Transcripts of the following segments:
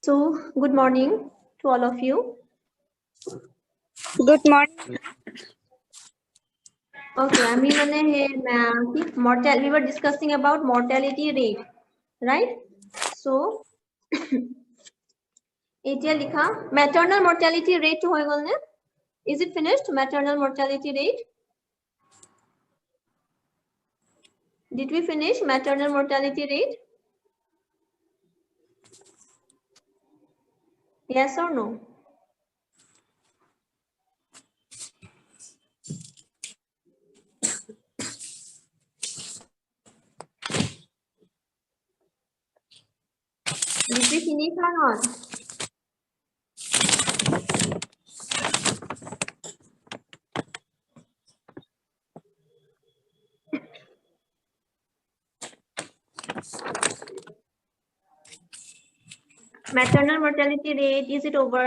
So, good morning to all of you. Good morning. Okay, we were discussing about mortality rate, right? So, এতিয়া লিখা maternal mortality rate to হৈ গল নে? Is it finished? Maternal mortality rate? Did we finish maternal mortality rate? Yes or no? Did we finish or not? Maternal mortality rate, is it over?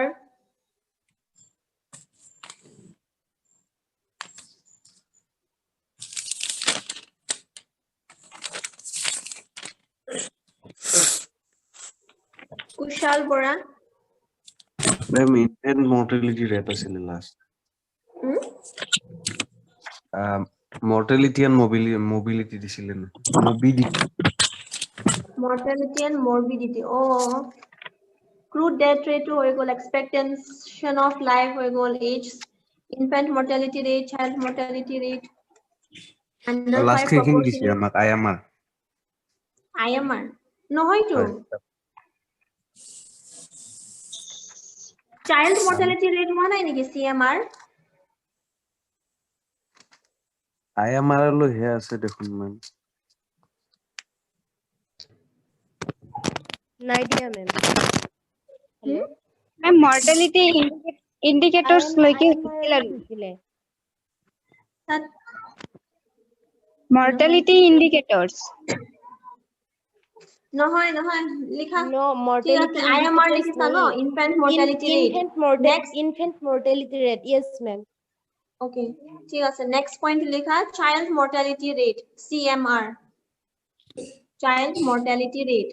Kushal Bora? Ma'am, Indian mortality rate is in the last. Mortality and mobility morbidity. Mortality and morbidity. Oh, crude death rate to expectation of life age, infant mortality rate, child mortality rate, under Last 5 thinking this year, proportionate. IMR. IMR. No, to. Child mortality rate one CMR. IMR lo here আছে দেখুন ma'am Idea, ma'am. Hello. Ma'am, mortality indicators like mortality indicators. No, likha. No, mortality IMR indicators likhita no, nahi. infant mortality rate. Infant mortality rate. Yes, ma'am. Okay. Next point likha, child mortality rate, CMR. Child mortality rate.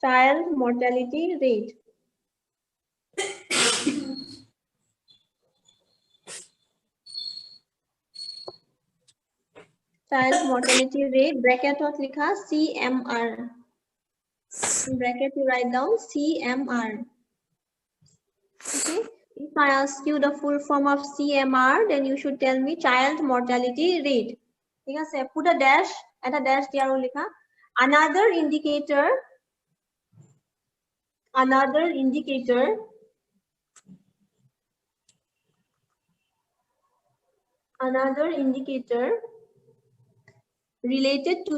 Child mortality rate. Child mortality rate, bracket of likha CMR. In bracket you write down CMR. Okay. If I ask you the full form of CMR, then you should tell me child mortality rate. Put a dash at a dash there likha. Another indicator related to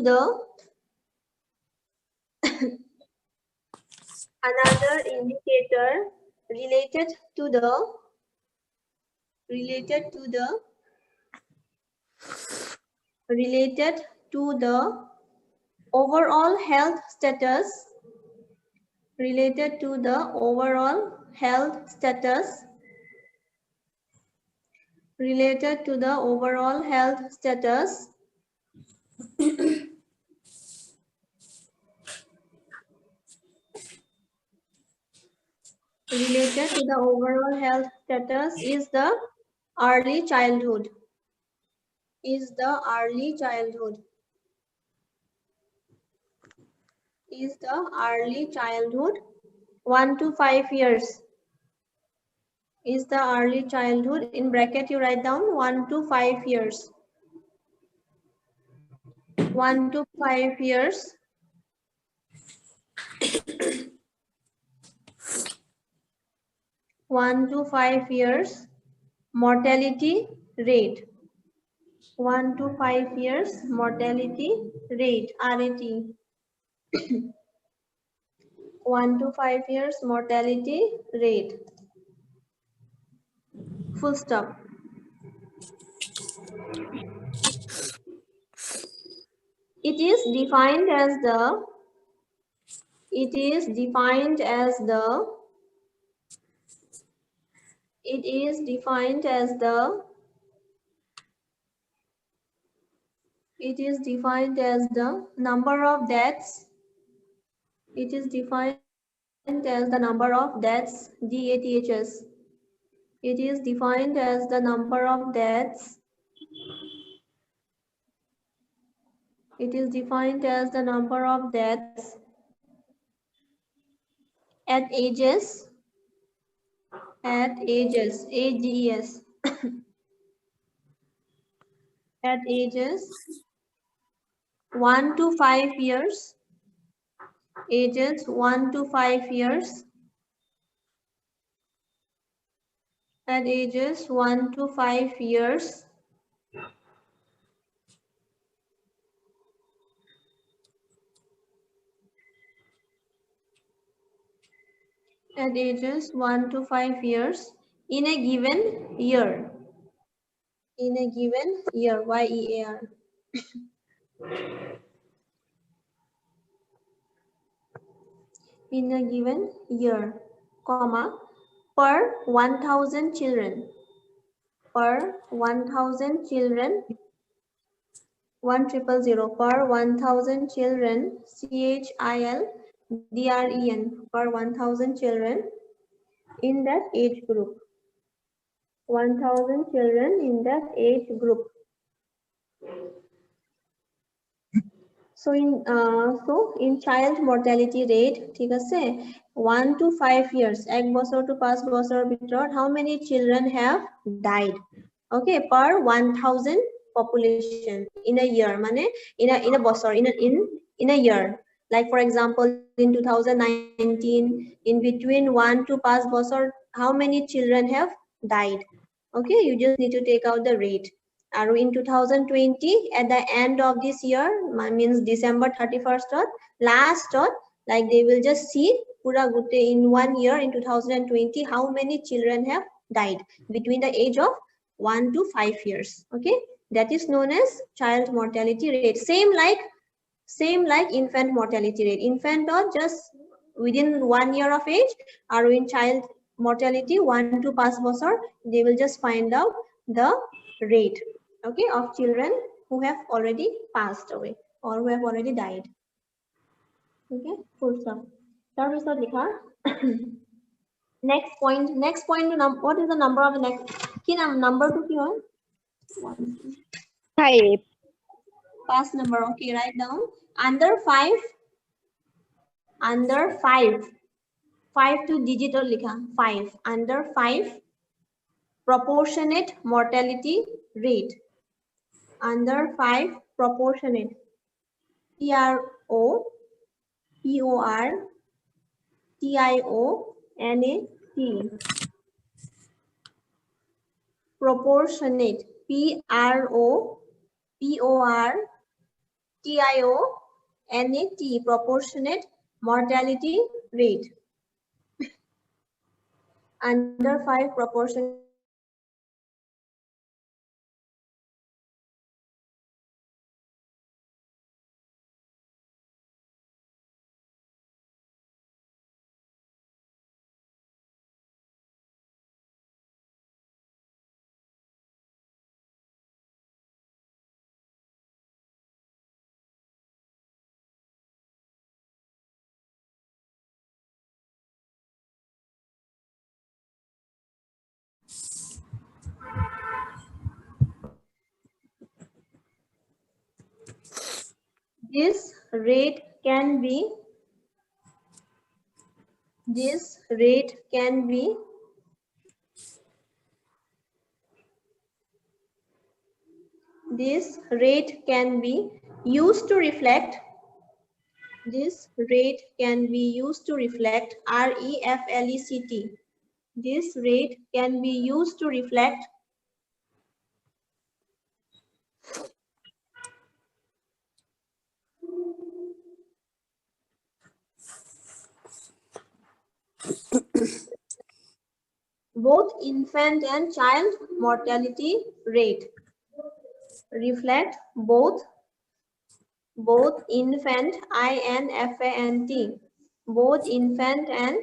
the overall health status, related to the overall health status, related to the overall health status, related to the overall health status is the early childhood, is the 1 to 5 years, is the early childhood. In bracket you write down 1 to 5 years, 1 to 5 years. 1 to 5 years mortality rate. 1 to 5 years mortality rate, RAT. 1 to 5 years mortality rate. Full stop. It is defined as the It is defined as the number of deaths. It is defined as the number of deaths, DATHs. It is defined as the number of deaths. It is defined as the number of deaths at ages, AGES, at ages 1 to 5 years, ages 1 to 5 years, at ages 1 to 5 years, at ages 1 to 5 years in a given year. In a given year, YEAR. In a given year, comma, per 1,000 children. Per 1,000 children, 1000 per 1,000 children, CHILDREN, per 1,000 children in that age group. 1,000 children in that age group. So in child mortality rate, ঠিক আছে, 1 to 5 years, 1 বছর to 5 বছৰৰ ভিতৰত, how many children have died? Okay, per 1,000 population in a year, মানে in a বছৰ, in a year. Like for example, in 2019, in between 1 to 5 বছৰ, how many children have died? Okay, you just need to take out the rate. In 2020, at the end of this year, means December 31st, last, like they will just see pura gute in 1 year in 2020 how many children have died between the age of 1 to 5 years. Okay, that is known as child mortality rate. Same like infant mortality rate. Infant or just within 1 year of age, or in child mortality 1 to 5 bosor, they will just find out the rate, okay, of children who have already passed away or who have already died. Okay, full stop. Tarpisot likha. Next point. What is the number of the next? Ki number to ki hoy? 5. Pass number. Okay, write down. Under 5. 5 to digital likha. 5. Under 5. Proportionate mortality rate. Under 5, proportionate. PROPORTIONAT. Proportionate. PROPORTIONAT. Proportionate mortality rate. Under 5, proportionate This rate can be used to reflect REFLECT. This rate can be used to reflect both infant and child mortality rate. Reflect both infant, INFANT, both infant and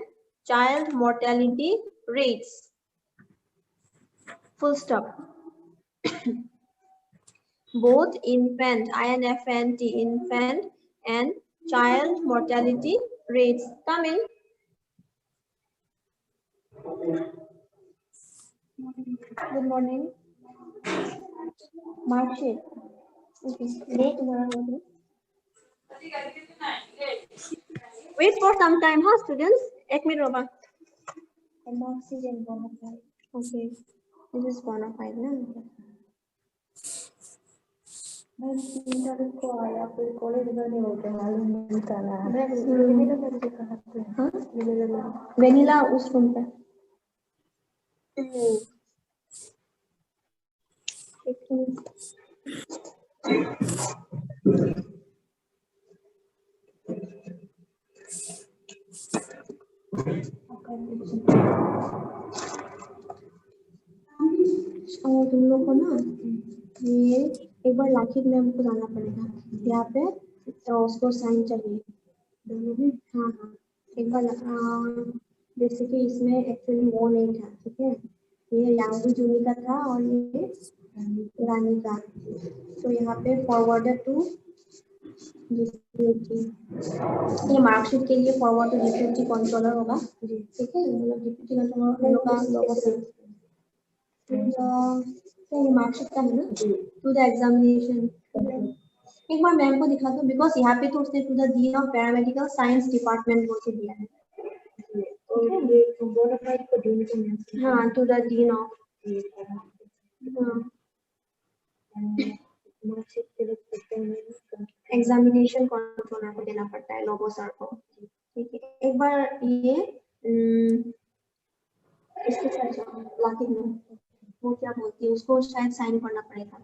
child mortality rates. Full stop. both infant, INFNT, infant and child mortality rates. Come in. Good morning. Mark sheet. Okay. Wait for some time, huh, students? Ek minute, Roba. Oxygen bonafide. Okay. This is bonafide, na? Vanilla उस room पे और तुम लोग को ना ये एक बार लाखिक ma'am को जाना पड़ेगा यहाँ पे तो उसको साइन चाहिए हाँ हाँ एक बार जैसे कि इसमें एक्चुअली वो नहीं था ठीक है ये यांगू जूनी का था और ये रानी का तो यहाँ पे फॉरवर्डेड टू ये मार्कशीट के लिए फॉरवर्ड टू डिप्टी कंट्रोलर होगा ठीक है मतलब डिप्टी कंट्रोलर का लोगों से तो ये मार्कशीट का है ना टू द एग्जामिनेशन एक बार मैम को दिखा दो बिकॉज यहाँ पे तो उसने to the dean of paramedical science department बोल के दिया है हाँ to the dean of examination controller को देना पड़ता है लोगो सर को ठीक है एक बार ये इसके साथ लाकिक में वो क्या बोलती है उसको शायद साइन करना पड़ेगा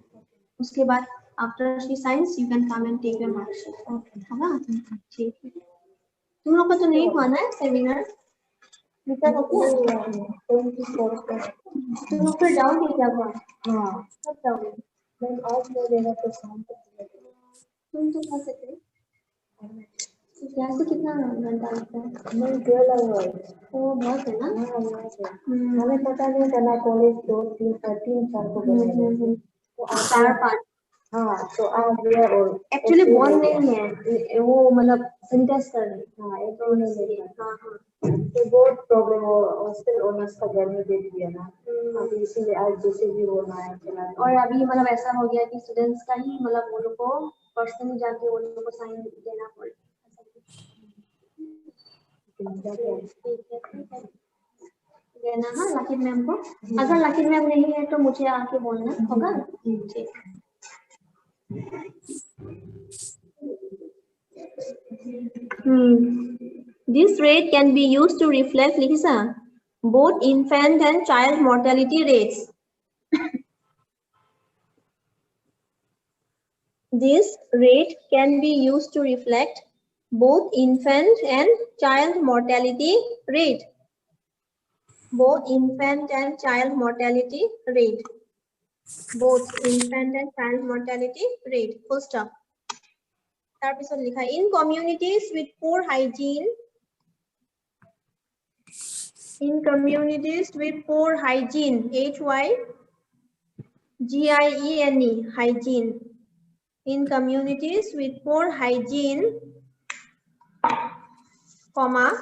उसके बाद after she signs you can come and take your marksheet है ना ठीक है तुम लोग का तो नहीं हुआ ना सेमिनार तुम लोग फिर जाओगे क्या हुआ हाँ कब जाओगे मैं आज मैं देना तो शाम तक तुम तो खा सकते यहाँ से कितना घंटा लगता है मैं 12 आवर्स वो बहुत है ना हमें पता नहीं चला कॉलेज 2-3 को 4-5 हाँ तो आज गया और एक्चुअली बॉन्ड नहीं है वो मतलब सैनिटाइज कर रहे हाँ एक तो नहीं हाँ हाँ तो बहुत प्रॉब्लम हो हॉस्टल ओनर्स का घर में दे दिया ना अभी इसीलिए आज जैसे भी होना है और अभी मतलब ऐसा हो गया कि स्टूडेंट्स का ही मतलब वो लोग को पर्सनली जाके वो लोग को साइन देना पड़ेगा देना हाँ लाकिब मैम को अगर लाकिब मैम नहीं है तो मुझे आके बोलना होगा ठीक This rate can be used to reflect Lisa, both infant and child mortality rates. This rate can be used to reflect both infant and child mortality rate. Both infant and child mortality rate. Both infant and child mortality rate. Full stop. In communities with poor hygiene, in communities with poor hygiene, H-Y-G-I-E-N-E, hygiene. In communities with poor hygiene, comma,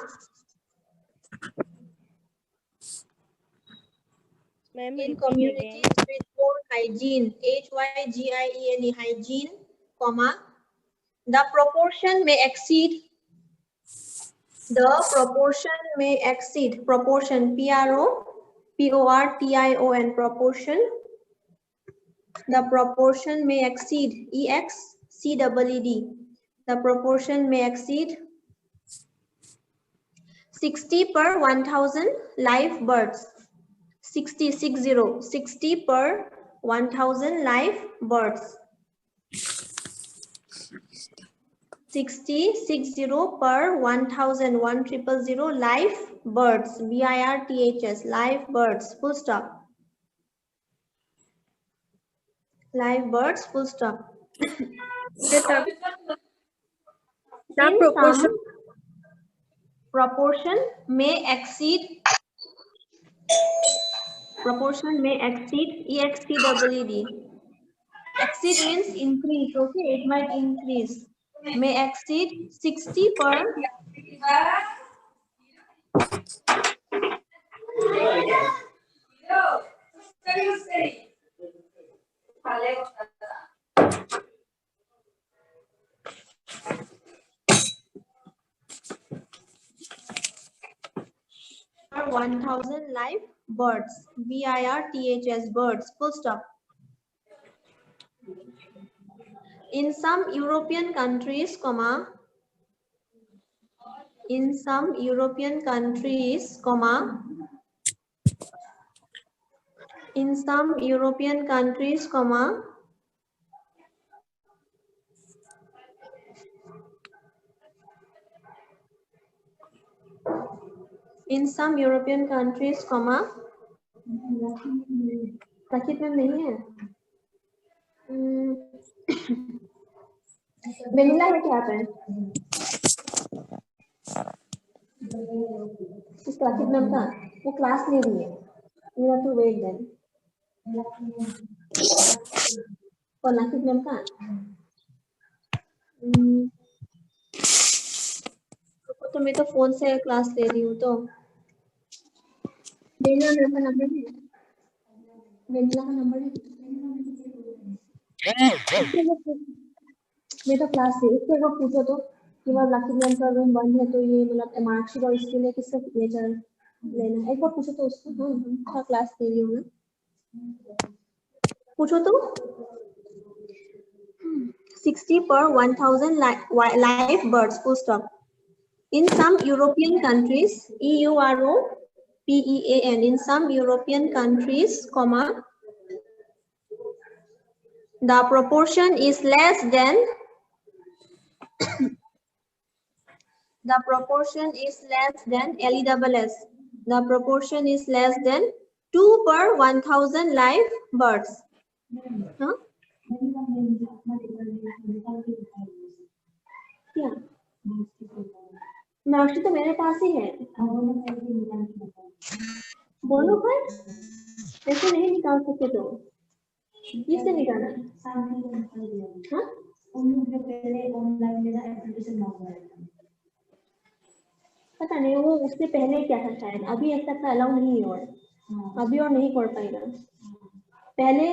in communities with poor hygiene, H-Y-G-I-E-N-E, hygiene, comma, the proportion may exceed, proportion, P-R-O-P-O-R-T-I-O-N, proportion, the proportion may exceed, E-X-C-E-E-D, the proportion may exceed 60 per 1,000 live births. 60 per 1,000 live births. 60 per 1,000 live births. BIRTHS, live births. Full stop. Live births. Full stop. Proportion may exceed EXCEED Exceed means increase. Okay, it might increase. May exceed 60 per. Per 1000 live birds. BIRTHS birds. Full stop. In some European countries, comma, in some European countries, comma, in some European countries, comma, in some European countries, comma, bracket में नहीं है vanilla है क्या पे इस bracket में का वो क्लास ले रही है you have to wait then और ब्रैकेट में का तो मैं तो फोन से क्लास ले रही हूँ तो वेनिला मेरे का नंबर है वेनिला का नंबर है मैं तो क्लास से उससे को पूछो तो कि मैं ब्लैक मैम का रूम बंद है तो ये मतलब मार्कशीट और इसके लिए किससे सिग्नेचर लेना है एक बार पूछो तो उसको हाँ क्लास ले रही हूँ पूछो तो 60 per 1000 live birds full stop in some European countries EUROPEAN in some European countries comma the proportion is less than the proportion is less than LESS. The proportion is less than 2 per 1000 live birds. Huh? क्या marks तो मेरे पास ही है बोलो पर ऐसे नहीं निकाल सकते तो किससे निकालना हाँ पता नहीं वो उससे पहले क्या था शायद अभी ऐसा का अलाउ नहीं है और अभी और नहीं कर पाएगा पहले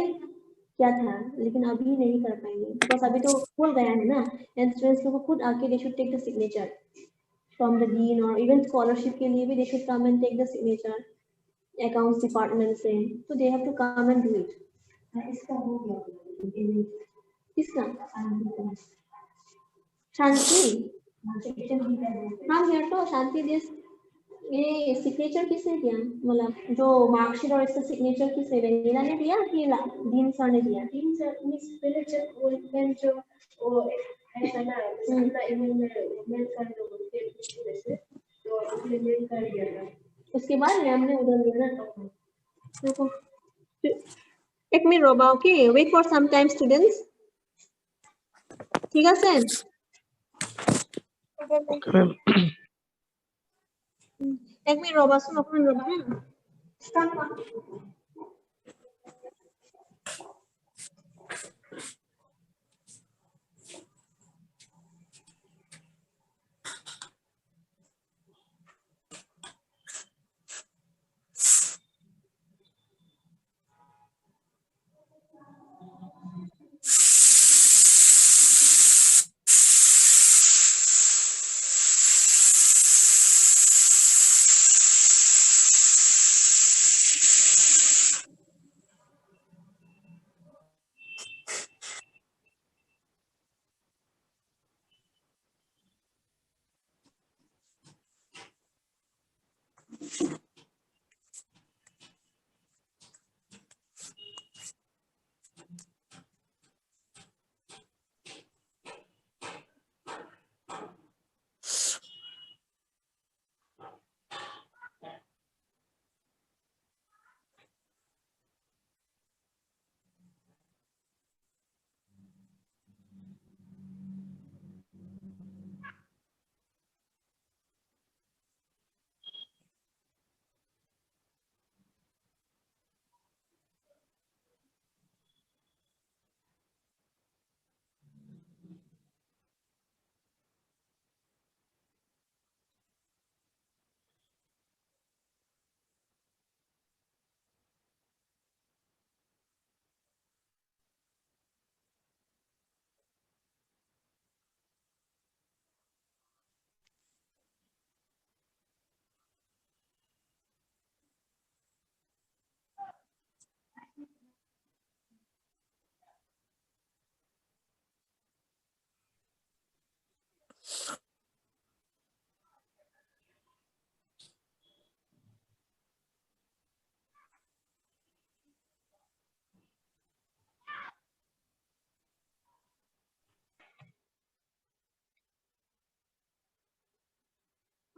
क्या था लेकिन अभी नहीं कर पाएंगे बिकॉज अभी तो खुल गया है ना एंड स्टूडेंट्स को खुद आके they should take the signature from the dean और इवन स्कॉलरशिप के लिए भी they should come and take the signature accounts department से तो they have to come and do it इसका हो गया किसका शांति हाँ यार तो शांति दिस ये सिग्नेचर किसने दिया मतलब जो मार्कशीट और इसका सिग्नेचर किसने वेनिला ने दिया कि दीन सर ने दिया दीन सर मिस पहले जब वो इवेंट जो वो ऐसा ना अपना ईमेल में मेल कर दो वैसे तो उसने मेल कर दिया था उसके बाद मैम ने उधर दिया ना देखो एक मिनट रोबा okay wait for some time students ठीक है सर एक मिनट रोबा सुन अपन रोबा start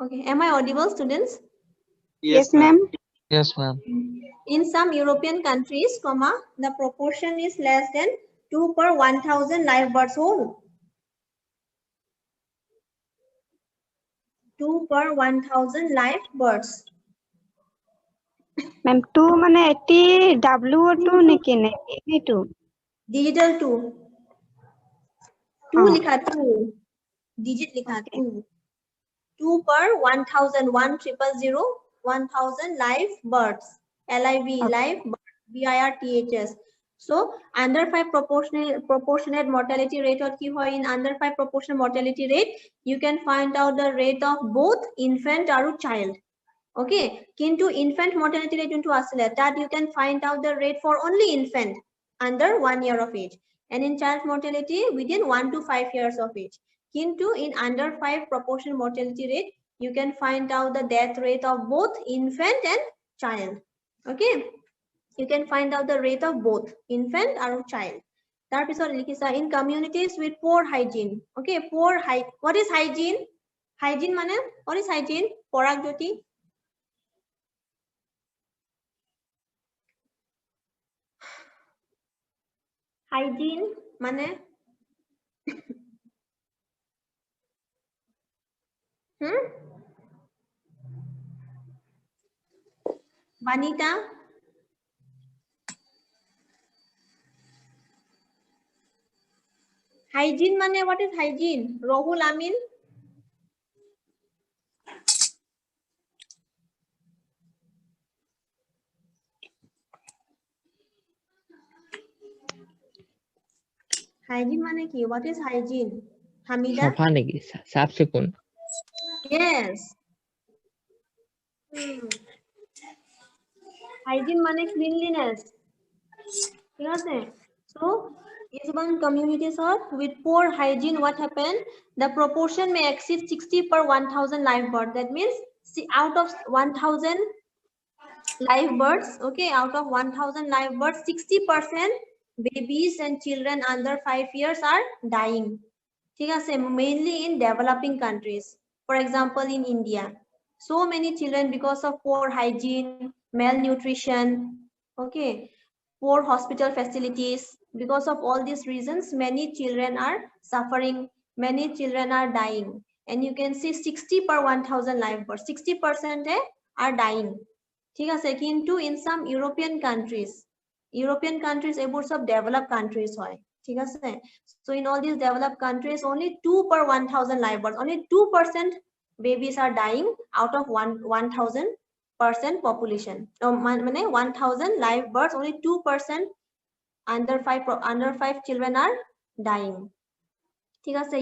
Okay, am I audible, students? Yes, ma'am. Yes, ma'am. In some European countries, the proportion is less than 2 per 1000 live births whole. 2 per 1000 live births. Ma'am, 2 মানে এটি W2 নেকি নেকি 2? Digital 2. 2 Oh, likha 2. Digit likha okay. 2. 2 per 1000, 1000, 1000 live births. LIV, Okay. live BIRTHS. So under 5 proportionate mortality rate or in under 5 proportional mortality rate, you can find out the rate of both infant or child. Okay, kintu infant mortality rate into asile that you can find out the rate for only infant under 1 year of age, and in child mortality within 1 to 5 years of age. Kintu in under 5 proportional mortality rate, you can find out the death rate of both infant and child. Okay, you can find out the rate of both infant or child. In communities with poor hygiene. Okay, poor hygiene. What is hygiene? Hygiene mane? What is hygiene? Poragoti. Hygiene mane? Vanita? Hygiene mane, what is hygiene? Rohul Amin? Hygiene mane ki? What is hygiene? Hamida? Safa নেকি চাফ চিকুণ Yes. Hygiene mane cleanliness. So, if one communities are with poor hygiene, what happened? The proportion may exceed 60 per 1000 live birth. That means out of 1000 live births, okay, out of 1000 live births, 60% babies and children under 5 years are dying. Mainly in developing countries. For example, in India, so many children because of poor hygiene, malnutrition, okay, poor hospital facilities. Because of all these reasons, many children are suffering, many children are dying, and you can see 60 per 1000 live births, 60% are dying. Kintu in some European countries, এবোৰ সব developed countries হয়, so in all these developed countries, only 2 per 1000 live births, only 2% babies are dying out of 1000% population. So 1000 live births, only 2% under 5 children are dying.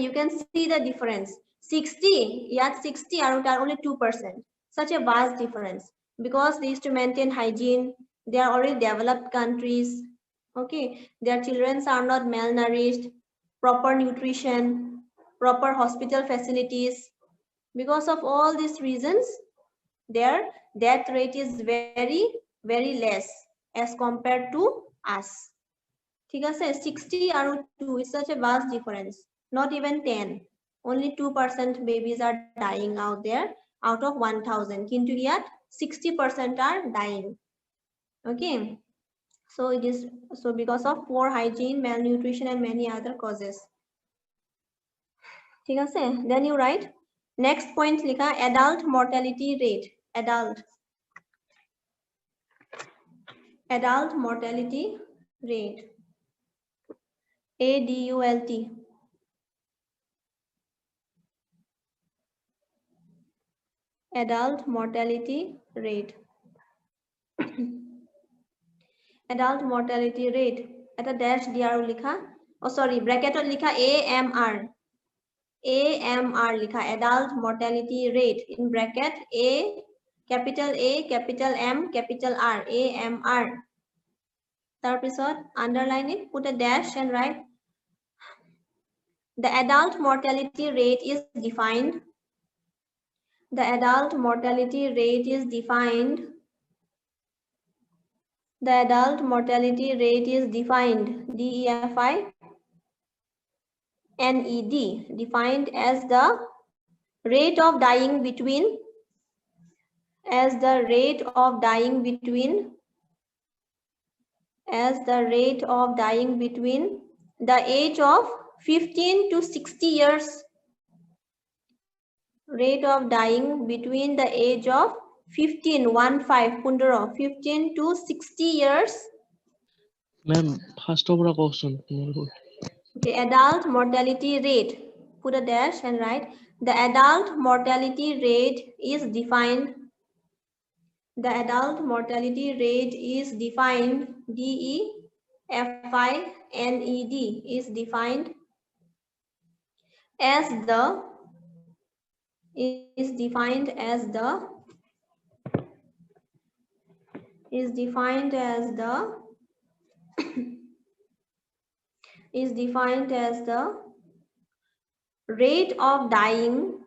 You can see the difference. 60, yet 60 are only 2%. Such a vast difference, because they used to maintain hygiene. They are already developed countries. Okay, their children are not malnourished, proper nutrition, proper hospital facilities. Because of all these reasons, their death rate is very, very less as compared to us. 60 or 2 is such a vast difference. Not even 10. Only 2% babies are dying out there out of 1000. Kintu yet 60% are dying. Okay. So it is because of poor hygiene, malnutrition, and many other causes. Then you write next point likha adult mortality rate. Adult mortality rate. ADULT. Adult mortality rate. Adult mortality rate. At a dash DR likha. Oh, sorry, bracket likha AMR. AMR likha. Adult mortality rate. In bracket A, capital M, capital R. AMR. Tarpisot, underline it, put a dash and write. The adult mortality rate is defined. The adult mortality rate is defined. The adult mortality rate is defined, DEFINED, defined as the rate of dying between as the rate of dying between the age of 15 to 60 years, rate of dying between the age of 15 15 to 60 years. Ma'am, first of all, question. Okay, adult mortality rate. Put a dash and write the adult mortality rate is defined. The adult mortality rate is defined. DEFINED is defined as the rate of dying,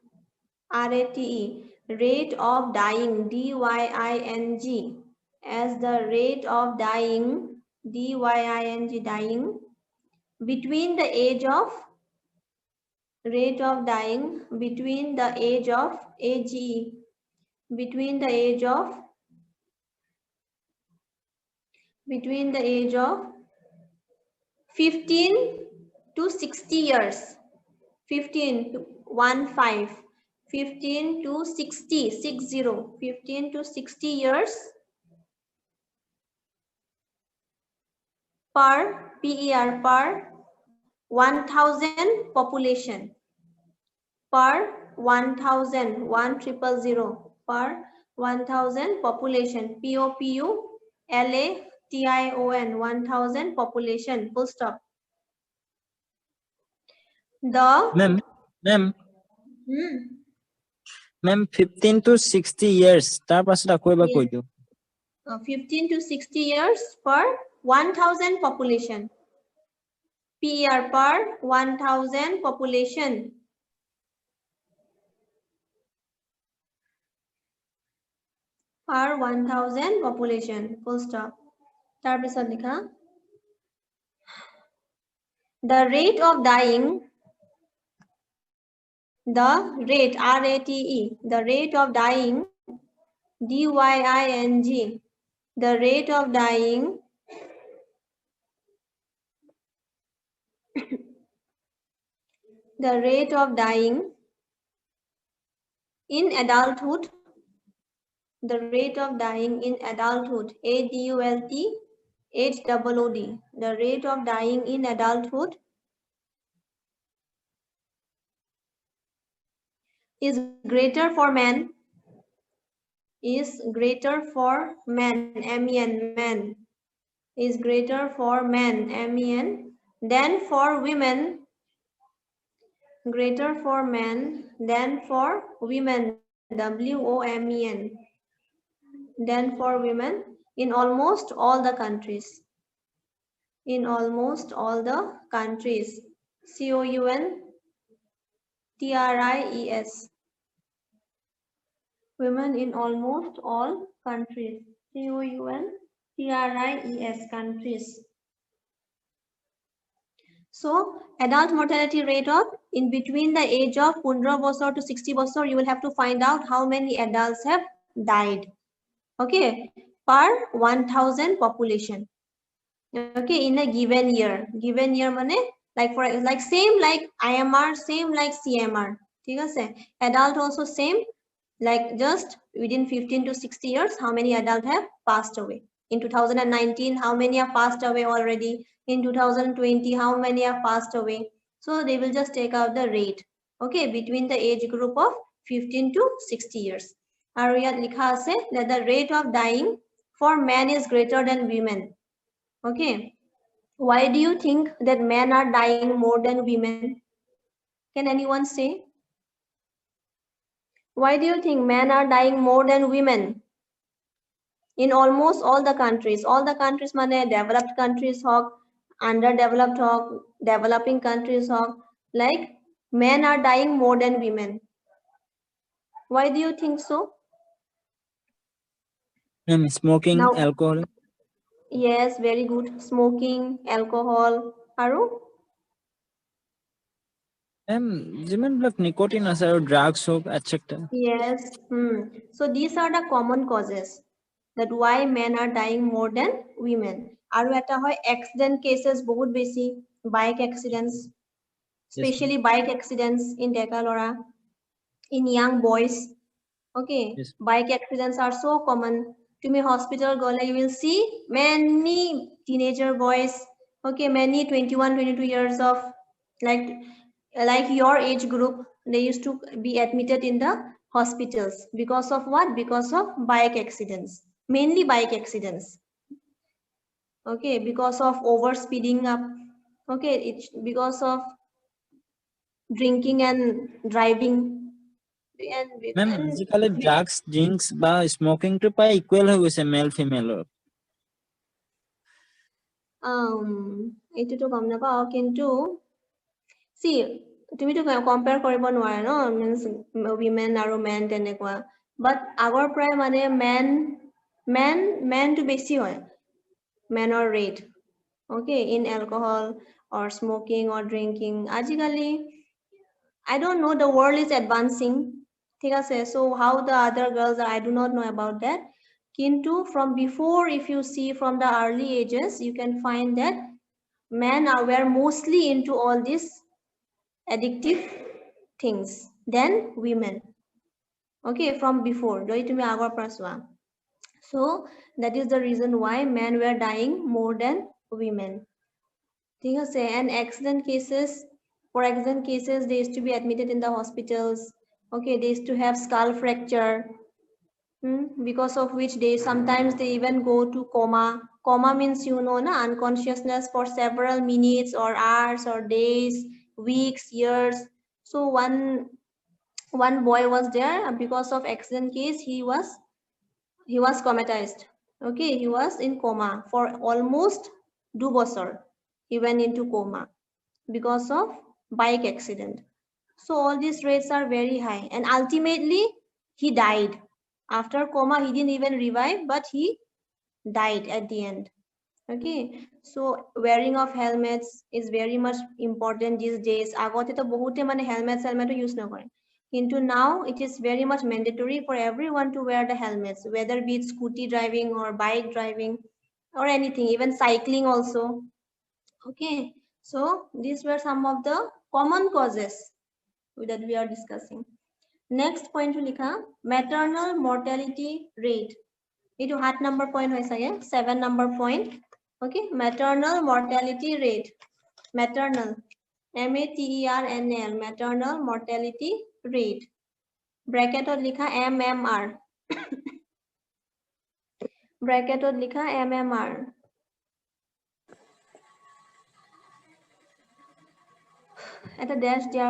RATE, rate of dying, DYING, as the rate of dying, DYING, dying, between the age of, rate of dying between the age of, AGE, between the age of 15 to 60 years, 15 to 15 to 60, 15 to 60 years per PER per 1000 population, per 1000, 1000 per 1000 population, POPULATION, 1000 population, full stop. The Ma'am, 15 to 60 years. Tar pasat ako eba koi diu. 15 to 60 years per 1000 population. PER per 1000 population. Per 1000 population. Full stop. tar pisat likha. The rate of dying, the rate, RATE, the rate of dying, DYING, the rate of dying the rate of dying in adulthood, the rate of dying in adulthood, ADULT, HOOD, the rate of dying in adulthood is greater for men, MEN, is greater for men, MEN, than for women, greater for men than for women, WOMEN, than for women in almost all the countries. In almost all the countries. COUNTRIES. Women in almost all countries. COUNTRIES, countries. So, adult mortality rate of in between the age of 15 bosor to 60 bosor, you will have to find out how many adults have died. Okay, per 1000 population. Okay, in a given year. Given year mane like for like same like IMR, same like CMR. ठीक है? Adult also same, like just within 15 to 60 years, how many adults have passed away? In 2019, how many have passed away already? In 2020, how many have passed away? So they will just take out the rate, okay, between the age group of 15 to 60 years. And yet likha ase that the rate of dying for men is greater than women. Okay. Why do you think that men are dying more than women? Can anyone say? Why do you think men are dying more than women? In almost all the countries. All the countries mane developed countries hawk, underdeveloped hawk, developing countries hawk. Like men are dying more than women. Why do you think so? Ma'am, smoking, Now, alcohol. yes, very good. Smoking, alcohol. Aru? যিমান বিলাক nicotine আছে আৰু drugs হোক এটসেট্ৰা Yes. So these are the common causes that why men are dying more than women. Aru eta hoy accident cases bahut beshi, bike accidents, especially bike accidents in deka lora, in young boys. Okay, Yes. bike accidents are so common. To me hospital gole you will see many teenager boys, okay, many 21 22 years of like your age group, they used to be admitted in the hospitals because of what? Because of bike accidents, mainly bike accidents. Okay, because of over speeding up. Okay, it's because of drinking and driving. Ma'am And আজিকালি drugs drinks বা স্মকিংটো প্ৰায় equal হৈ গৈছে mail ফিমেলৰ এইটোতো গম নাপাওঁ কিন্তু see তুমিতো কম্পেয়াৰ কৰিব নোৱাৰা ন মিন্স উইমেন আৰু মেন তেনেকুৱা বাট আগৰ পৰাই মানে মেনটো বেছি হয় মেনৰ rate okay in alcohol or smoking or drinking আজিকালি I don't know, the world is advancing ঠিক আছে so how the other girls are I do not know about that kintu from before if you see from the early ages you can find that men were mostly into all these addictive things than women okay from before doi tumi agor para soa so that is the reason why men were dying more than women ঠিক আছে and accident cases for accident cases they used to be admitted in the hospitals okay they used to have skull fracture because of which they sometimes they even go to coma means you know na unconsciousness for several minutes or hours or days weeks years so one boy was there because of accident case he was comatized okay he was in coma for almost 2 bosor he went into coma because of bike accident so all these rates are very high and ultimately he died after coma he didn't even revive but he died at the end okay so wearing of helmets is very much important these days agote to bahute mane helmet use na kore kintu now it is very much mandatory for everyone to wear the helmets whether be it scooty driving or bike driving or anything even cycling also okay so these were some of the common causes that we are discussing next point to likha maternal mortality rate itu 7 number point hoy sage 7 number point okay maternal mortality rate maternal MATERNAL maternal mortality rate bracket ot likha MMR bracket ot likha MMR এটা dash দিয়া